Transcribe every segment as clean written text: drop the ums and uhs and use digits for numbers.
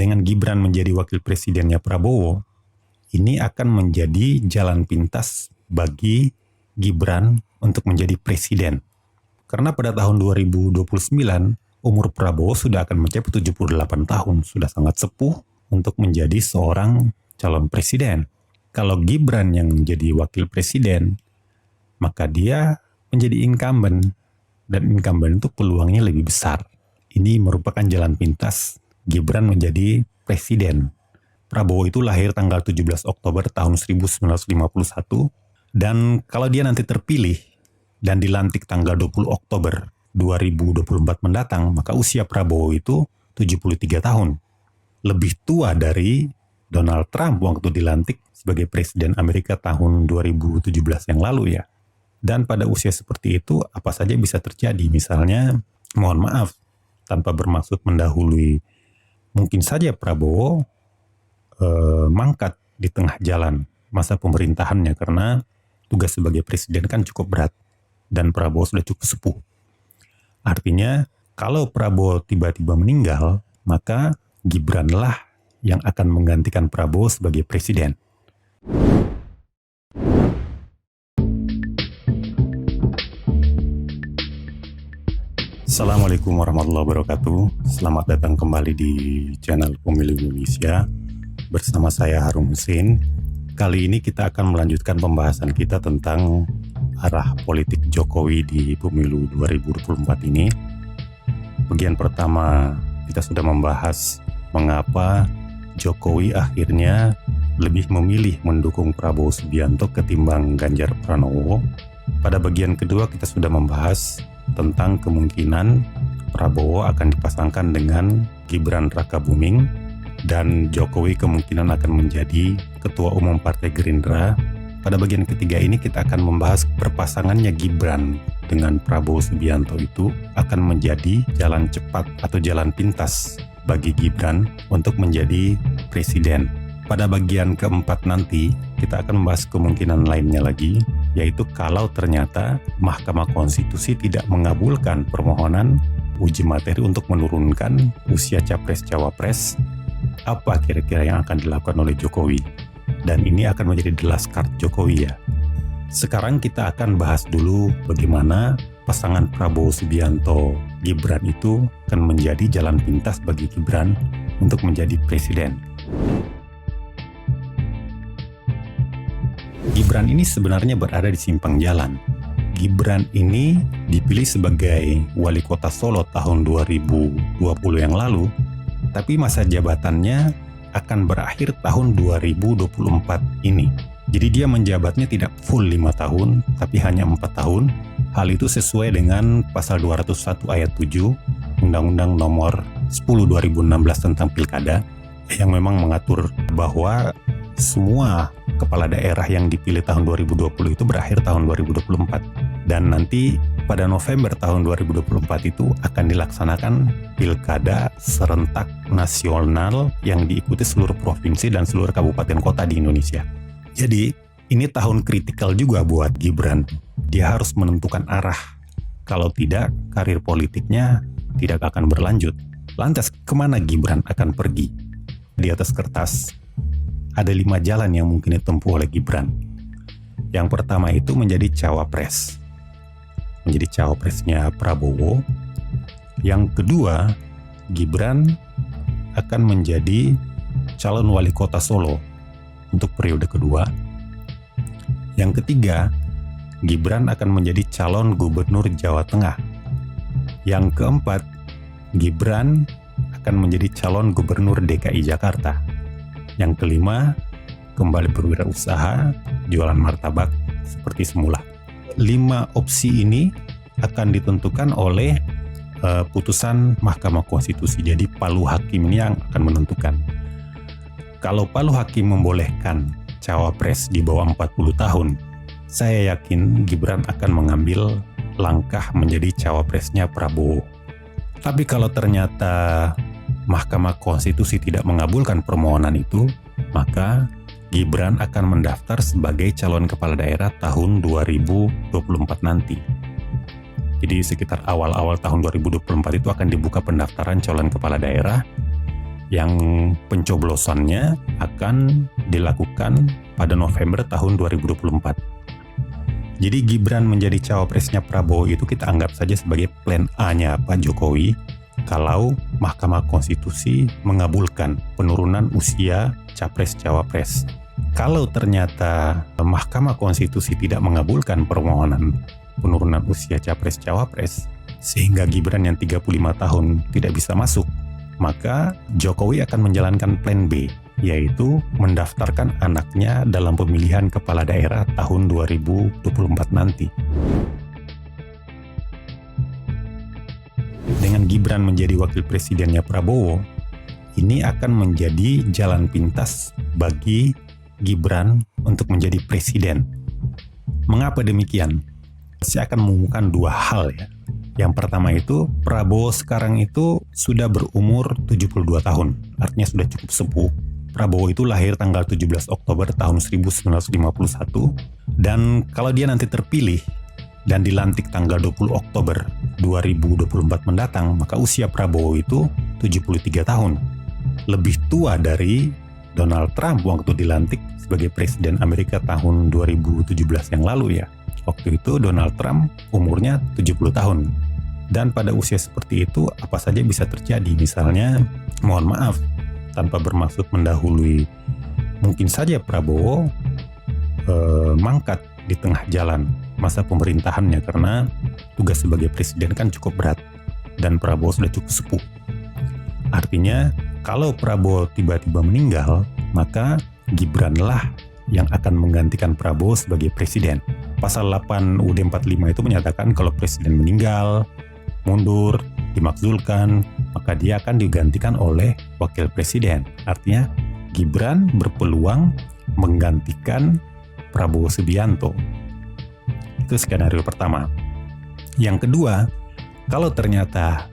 Dengan Gibran menjadi wakil presidennya Prabowo, ini akan menjadi jalan pintas bagi Gibran untuk menjadi presiden. Karena pada tahun 2029, umur Prabowo sudah akan mencapai 78 tahun, sudah sangat sepuh untuk menjadi seorang calon presiden. Kalau Gibran yang menjadi wakil presiden, maka dia menjadi incumbent, dan incumbent itu peluangnya lebih besar. Ini merupakan jalan pintas Gibran menjadi presiden. Prabowo itu lahir tanggal 17 Oktober tahun 1951, dan kalau dia nanti terpilih dan dilantik tanggal 20 Oktober 2024 mendatang, maka usia Prabowo itu 73 tahun. Lebih tua dari Donald Trump waktu dilantik sebagai presiden Amerika tahun 2017 yang lalu ya. Dan pada usia seperti itu, apa saja bisa terjadi. Misalnya, mohon maaf, tanpa bermaksud mendahului, mungkin saja Prabowo mangkat di tengah jalan masa pemerintahannya karena tugas sebagai presiden kan cukup berat dan Prabowo sudah cukup sepuh. Artinya, kalau Prabowo tiba-tiba meninggal, maka Gibranlah yang akan menggantikan Prabowo sebagai presiden. Assalamualaikum warahmatullahi wabarakatuh. Selamat datang kembali di channel Pemilu Indonesia bersama saya Harun Husin. Kali ini kita akan melanjutkan pembahasan kita tentang arah politik Jokowi di pemilu 2024 ini. Bagian pertama kita sudah membahas mengapa Jokowi akhirnya lebih memilih mendukung Prabowo Subianto ketimbang Ganjar Pranowo. Pada bagian kedua kita sudah membahas tentang kemungkinan Prabowo akan dipasangkan dengan Gibran Rakabuming dan Jokowi kemungkinan akan menjadi Ketua Umum Partai Gerindra. Pada bagian ketiga ini kita akan membahas perpasangannya Gibran dengan Prabowo Subianto itu akan menjadi jalan cepat atau jalan pintas bagi Gibran untuk menjadi presiden. Pada bagian keempat nanti kita akan membahas kemungkinan lainnya lagi, yaitu kalau ternyata Mahkamah Konstitusi tidak mengabulkan permohonan uji materi untuk menurunkan usia Capres-Cawapres, apa kira-kira yang akan dilakukan oleh Jokowi. Dan ini akan menjadi the last card Jokowi ya. Sekarang kita akan bahas dulu bagaimana pasangan Prabowo Subianto Gibran itu akan menjadi jalan pintas bagi Gibran untuk menjadi presiden. Gibran ini sebenarnya berada di simpang jalan. Gibran ini dipilih sebagai wali kota Solo tahun 2020 yang lalu, tapi masa jabatannya akan berakhir tahun 2024 ini. Jadi dia menjabatnya tidak full 5 tahun, tapi hanya 4 tahun. Hal itu sesuai dengan pasal 201 ayat 7 Undang-Undang nomor 10 2016 tentang Pilkada, yang memang mengatur bahwa semua kepala daerah yang dipilih tahun 2020 itu berakhir tahun 2024. Dan nanti pada November tahun 2024 itu akan dilaksanakan pilkada serentak nasional yang diikuti seluruh provinsi dan seluruh kabupaten kota di Indonesia. Jadi ini tahun kritikal juga buat Gibran. Dia harus menentukan arah. Kalau tidak, karir politiknya tidak akan berlanjut. Lantas kemana Gibran akan pergi? Di atas kertas ada 5 jalan yang mungkin ditempuh oleh Gibran. Yang pertama itu menjadi cawapres. Menjadi cawapresnya Prabowo. Yang kedua, Gibran akan menjadi calon wali kota Solo untuk periode kedua. Yang ketiga, Gibran akan menjadi calon gubernur Jawa Tengah. Yang keempat, Gibran akan menjadi calon gubernur DKI Jakarta. Yang kelima, kembali berwirausaha, jualan martabak seperti semula. 5 opsi ini akan ditentukan oleh putusan Mahkamah Konstitusi. Jadi palu hakim ini yang akan menentukan. Kalau palu hakim membolehkan cawapres di bawah 40 tahun, saya yakin Gibran akan mengambil langkah menjadi cawapresnya Prabowo. Tapi kalau ternyata Mahkamah Konstitusi tidak mengabulkan permohonan itu, maka Gibran akan mendaftar sebagai calon kepala daerah tahun 2024 nanti. Jadi sekitar awal-awal tahun 2024 itu akan dibuka pendaftaran calon kepala daerah yang pencoblosannya akan dilakukan pada November tahun 2024. Jadi Gibran menjadi cawapresnya Prabowo itu kita anggap saja sebagai plan A-nya Pak Jokowi kalau Mahkamah Konstitusi mengabulkan penurunan usia capres-cawapres. Kalau ternyata Mahkamah Konstitusi tidak mengabulkan permohonan penurunan usia capres-cawapres sehingga Gibran yang 35 tahun tidak bisa masuk, maka Jokowi akan menjalankan plan B, yaitu mendaftarkan anaknya dalam pemilihan kepala daerah tahun 2024 nanti. Dengan Gibran menjadi wakil presidennya Prabowo, ini akan menjadi jalan pintas bagi Gibran untuk menjadi presiden. Mengapa demikian? Saya akan mengumumkan dua hal ya. Yang pertama itu, Prabowo sekarang itu sudah berumur 72 tahun, artinya sudah cukup sepuh. Prabowo itu lahir tanggal 17 Oktober tahun 1951, dan kalau dia nanti terpilih dan dilantik tanggal 20 Oktober 2024 mendatang, maka usia Prabowo itu 73 tahun. Lebih tua dari Donald Trump waktu dilantik sebagai Presiden Amerika tahun 2017 yang lalu ya. Waktu itu Donald Trump umurnya 70 tahun. Dan pada usia seperti itu apa saja bisa terjadi. Misalnya, mohon maaf, tanpa bermaksud mendahului, mungkin saja Prabowo mangkat di tengah jalan masa pemerintahannya karena tugas sebagai presiden kan cukup berat dan Prabowo sudah cukup sepuh. Artinya, kalau Prabowo tiba-tiba meninggal, maka Gibranlah yang akan menggantikan Prabowo sebagai presiden. Pasal 8 UUD 45 itu menyatakan kalau presiden meninggal, mundur, dimakzulkan, maka dia akan digantikan oleh wakil presiden. Artinya Gibran berpeluang menggantikan Prabowo Subianto. Itu skenario pertama. Yang kedua, kalau ternyata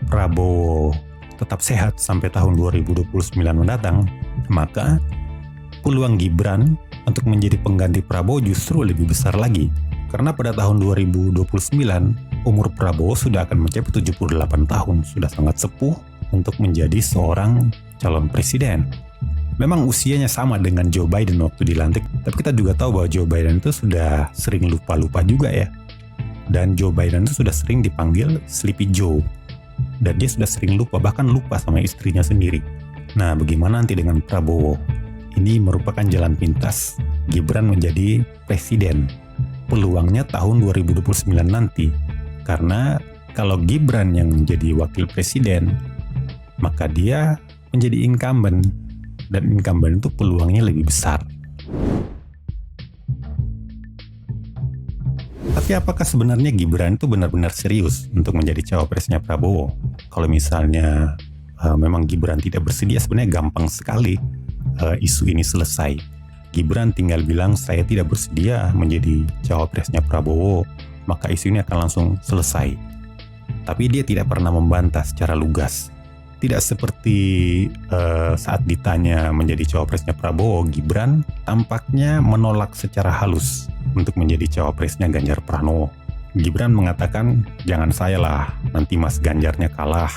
Prabowo tetap sehat sampai tahun 2029 mendatang, maka peluang Gibran untuk menjadi pengganti Prabowo justru lebih besar lagi. Karena pada tahun 2029, umur Prabowo sudah akan mencapai 78 tahun, sudah sangat sepuh untuk menjadi seorang calon presiden. Memang usianya sama dengan Joe Biden waktu dilantik, tapi kita juga tahu bahwa Joe Biden itu sudah sering lupa-lupa juga ya. Dan Joe Biden itu sudah sering dipanggil Sleepy Joe. Dan dia sudah sering lupa, bahkan lupa sama istrinya sendiri. Nah, bagaimana nanti dengan Prabowo? Ini merupakan jalan pintas Gibran menjadi presiden. Peluangnya tahun 2029 nanti. Karena kalau Gibran yang menjadi wakil presiden, maka dia menjadi incumbent. Dan incumbent itu peluangnya lebih besar. Tapi apakah sebenarnya Gibran itu benar-benar serius untuk menjadi cawapresnya Prabowo? Kalau misalnya memang Gibran tidak bersedia, sebenarnya gampang sekali isu ini selesai. Gibran tinggal bilang saya tidak bersedia menjadi cawapresnya Prabowo, maka isu ini akan langsung selesai. Tapi dia tidak pernah membantah secara lugas. Tidak seperti saat ditanya menjadi cawapresnya Prabowo, Gibran tampaknya menolak secara halus untuk menjadi cawapresnya Ganjar Pranowo. Gibran mengatakan, jangan saya lah, nanti Mas Ganjarnya kalah.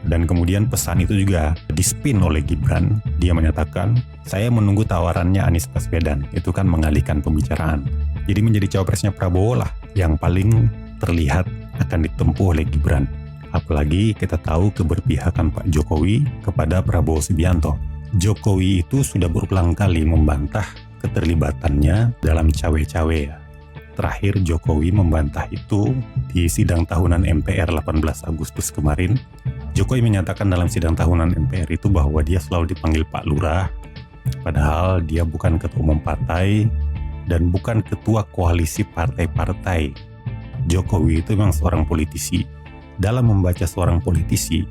Dan kemudian pesan itu juga dispin oleh Gibran. Dia menyatakan, saya menunggu tawarannya Anies Baswedan. Itu kan mengalihkan pembicaraan. Jadi menjadi cawapresnya Prabowo lah yang paling terlihat akan ditempuh oleh Gibran. Apalagi kita tahu keberpihakan Pak Jokowi kepada Prabowo Subianto. Jokowi itu sudah berulang kali membantah keterlibatannya dalam cawe-cawe ya. Terakhir Jokowi membantah itu di sidang tahunan MPR 18 Agustus kemarin. Jokowi menyatakan dalam sidang tahunan MPR itu bahwa dia selalu dipanggil Pak Lurah, padahal dia bukan ketua umum partai dan bukan ketua koalisi partai-partai. Jokowi itu memang seorang politisi. Dalam membaca seorang politisi,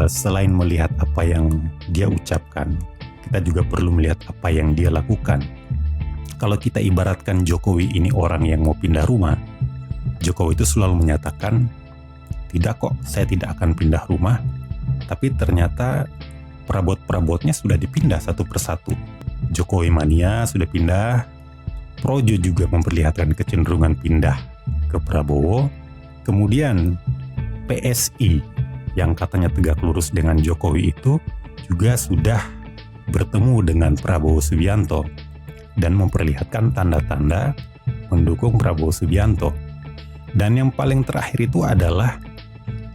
selain melihat apa yang dia ucapkan, kita juga perlu melihat apa yang dia lakukan. Kalau kita ibaratkan Jokowi ini orang yang mau pindah rumah, Jokowi itu selalu menyatakan, tidak kok, saya tidak akan pindah rumah. Tapi ternyata perabot-perabotnya sudah dipindah satu persatu. Jokowi mania sudah pindah, Projo juga memperlihatkan kecenderungan pindah ke Prabowo. Kemudian PSI yang katanya tegak lurus dengan Jokowi itu juga sudah bertemu dengan Prabowo Subianto dan memperlihatkan tanda-tanda mendukung Prabowo Subianto. Dan yang paling terakhir itu adalah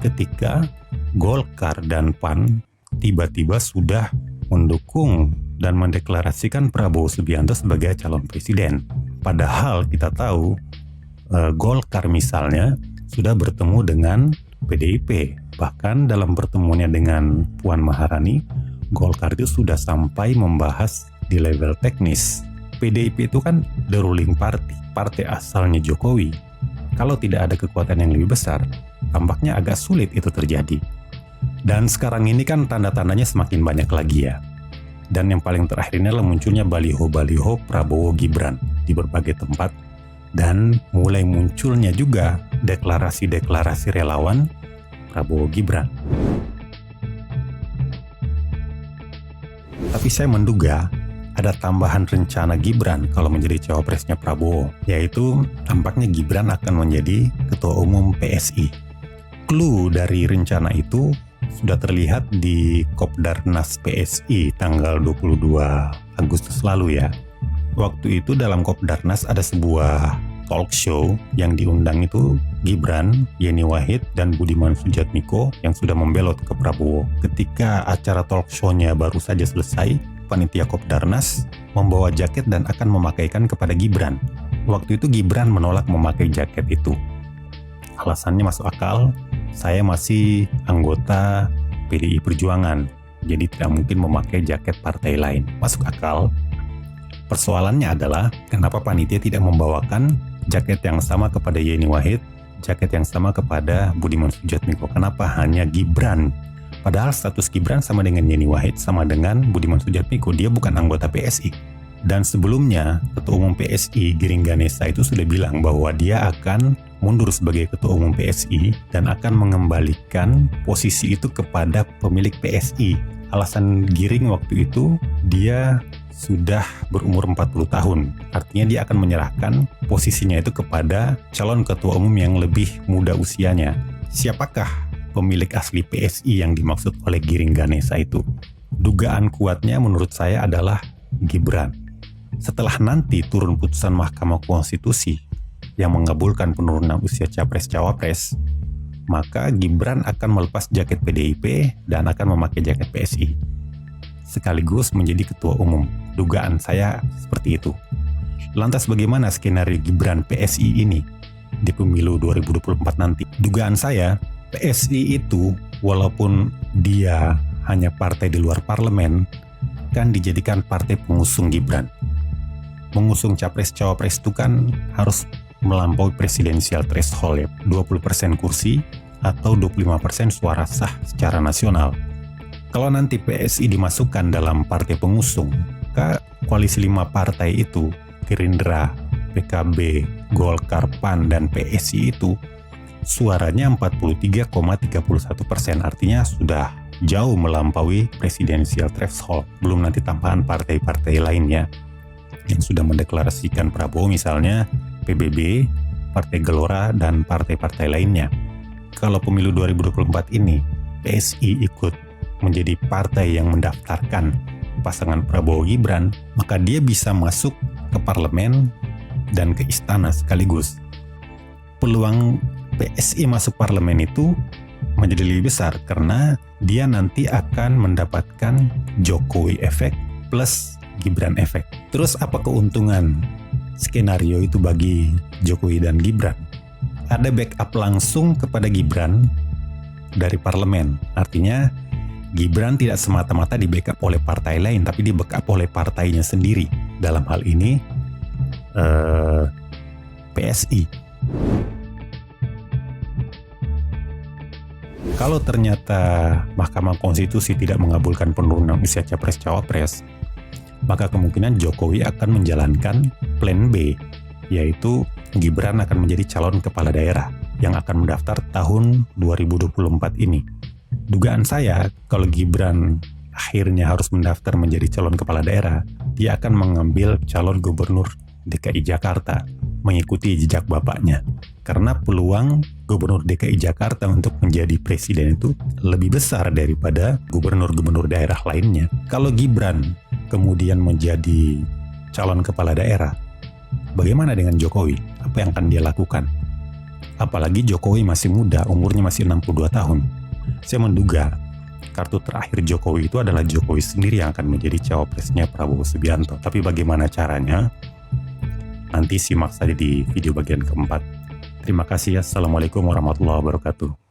ketika Golkar dan PAN tiba-tiba sudah mendukung dan mendeklarasikan Prabowo Subianto sebagai calon presiden. Padahal kita tahu Golkar misalnya sudah bertemu dengan PDIP. Bahkan dalam pertemuannya dengan Puan Maharani, Golkar itu sudah sampai membahas di level teknis. PDIP itu kan the ruling party, partai asalnya Jokowi. Kalau tidak ada kekuatan yang lebih besar, tampaknya agak sulit itu terjadi. Dan sekarang ini kan tanda-tandanya semakin banyak lagi ya. Dan yang paling terakhir ini adalah munculnya baliho-baliho Prabowo Gibran di berbagai tempat. Dan mulai munculnya juga deklarasi-deklarasi relawan Prabowo Gibran. Tapi saya menduga ada tambahan rencana Gibran kalau menjadi cawapresnya Prabowo, yaitu tampaknya Gibran akan menjadi ketua umum PSI. Clue dari rencana itu sudah terlihat di Kopdarnas PSI tanggal 22 Agustus lalu ya. Waktu itu dalam Kopdarnas ada sebuah talk show yang diundang itu Gibran, Yeni Wahid, dan Budiman Sujatmiko yang sudah membelot ke Prabowo. Ketika acara talk show-nya baru saja selesai, panitia Kopdarnas membawa jaket dan akan memakaikan kepada Gibran. Waktu itu Gibran menolak memakai jaket itu. Alasannya masuk akal, saya masih anggota PDI Perjuangan, jadi tidak mungkin memakai jaket partai lain. Masuk akal. Persoalannya adalah kenapa panitia tidak membawakan jaket yang sama kepada Yeni Wahid, jaket yang sama kepada Budiman Sujatmiko. Kenapa hanya Gibran? Padahal status Gibran sama dengan Yeni Wahid, sama dengan Budiman Sujatmiko. Dia bukan anggota PSI. Dan sebelumnya, Ketua Umum PSI Giring Ganesa itu sudah bilang bahwa dia akan mundur sebagai Ketua Umum PSI dan akan mengembalikan posisi itu kepada pemilik PSI. Alasan Giring waktu itu, dia sudah berumur 40 tahun. Artinya dia akan menyerahkan posisinya itu kepada calon ketua umum yang lebih muda usianya. Siapakah pemilik asli PSI yang dimaksud oleh Giring Ganesa itu? Dugaan kuatnya menurut saya adalah Gibran. Setelah nanti turun putusan Mahkamah Konstitusi yang mengabulkan penurunan usia capres-cawapres, maka Gibran akan melepas jaket PDIP dan akan memakai jaket PSI. Sekaligus menjadi ketua umum. Dugaan saya seperti itu. Lantas bagaimana skenario Gibran PSI ini di pemilu 2024 nanti? Dugaan saya, PSI itu walaupun dia hanya partai di luar parlemen, kan dijadikan partai pengusung Gibran. Mengusung capres-cawapres itu kan harus melampaui presidensial threshold ya, 20% kursi atau 25% suara sah secara nasional. Kalau nanti PSI dimasukkan dalam partai pengusung, maka koalisi 5 partai itu, Gerindra, PKB, Golkar, PAN, dan PSI itu suaranya 43,31%. Artinya sudah jauh melampaui presidensial threshold. Belum nanti tambahan partai-partai lainnya yang sudah mendeklarasikan Prabowo, misalnya PBB, Partai Gelora, dan partai-partai lainnya. Kalau pemilu 2024 ini PSI ikut menjadi partai yang mendaftarkan pasangan Prabowo Gibran, maka dia bisa masuk ke parlemen dan ke istana sekaligus. Peluang PSI masuk parlemen itu menjadi lebih besar karena dia nanti akan mendapatkan Jokowi efek plus Gibran efek. Terus apa keuntungan skenario itu bagi Jokowi dan Gibran? Ada backup langsung kepada Gibran dari parlemen. Artinya Gibran tidak semata-mata di backup oleh partai lain, tapi di backup oleh partainya sendiri. Dalam hal ini PSI. Kalau ternyata Mahkamah Konstitusi tidak mengabulkan penurunan usia capres-cawapres, maka kemungkinan Jokowi akan menjalankan plan B, yaitu Gibran akan menjadi calon kepala daerah yang akan mendaftar tahun 2024 ini. Dugaan saya, kalau Gibran akhirnya harus mendaftar menjadi calon kepala daerah, dia akan mengambil calon gubernur DKI Jakarta, mengikuti jejak bapaknya. Karena peluang Gubernur DKI Jakarta untuk menjadi presiden itu lebih besar daripada gubernur-gubernur daerah lainnya. Kalau Gibran kemudian menjadi calon kepala daerah, bagaimana dengan Jokowi? Apa yang akan dia lakukan? Apalagi Jokowi masih muda, umurnya masih 62 tahun. Saya menduga kartu terakhir Jokowi itu adalah Jokowi sendiri yang akan menjadi cawapresnya Prabowo Subianto. Tapi bagaimana caranya? Nanti simak saja di video bagian keempat. Terima kasih. Assalamualaikum warahmatullahi wabarakatuh.